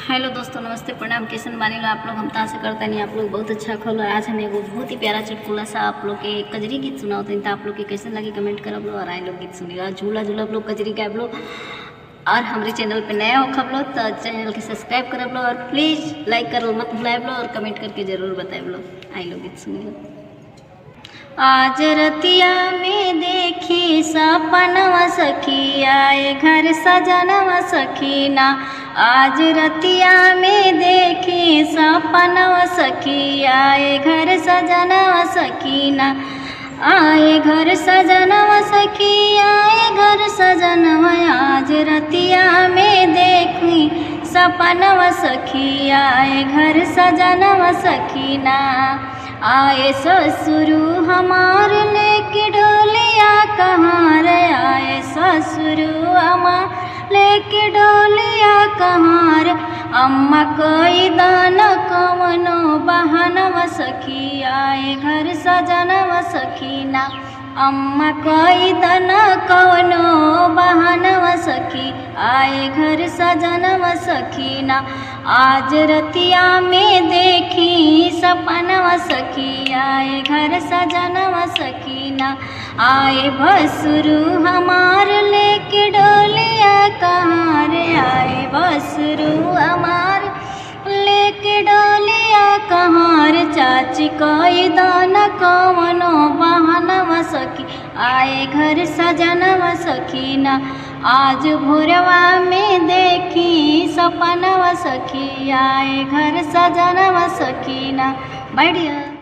Hello दोस्तों, नमस्ते, प्रणाम। कैसन बानी लो आप लोग? हम तासे करते नहीं, आप लोग बहुत अच्छा खोलो। आज हम एगो बहुत ही प्यारा चुटकुला सा आप लोग के कजरी गीत सुना होते हैं। तो आप लोग के कैसे लगे कमेंट करब लो, और आए लोग गीत सुनिएगा, झूला झूला आप लोग कजरी गायब लो। और हमारे चैनल पे नया हो खब लो तो चैनल के सब्सक्राइब करब लो, और प्लीज़ लाइक कर लो मत भुलाएब लो, और कमेंट करके ज़रूर बताएब लो। आए लोग गीत सुनिए। आज रतिया में देखी सपनवा सखी, आए घर सजनवा सखीना। आज रतिया में देखी सपनवा सखी, आए घर सजनवा सखीना। आए घर सजनवा सखी, आए घर सजनवा। आज रतिया में देखी सपनवा सखी, आए घर सजनवा सखीना। आए ससुरु हमार लेके डोलिया कहाँ रे, आए ससुरु हमार लेके डोलिया कहाँ रे। अम्मा कोई दाना कवनो बहनवा सखी, आए घर सजनवा सखीना। अम्मा कोई दाना कवनो बहनवा सखी, आए घर सजनवा सखीना। आज रतिया में देखी सपनवा सखी, आए घर सजनवा सखीना। आए भसुरु हमार लेके डोलिया कहाँ रे, आए भसुरु हमार लेके डोलिया कहाँ रे। चाची कोई दाना कवनो बहनवा सखी, आए घर सजनवा सखीना। आज भोरवा में देखी सपनवा सखी, आए घर सजनवा सखीना। बढ़िया।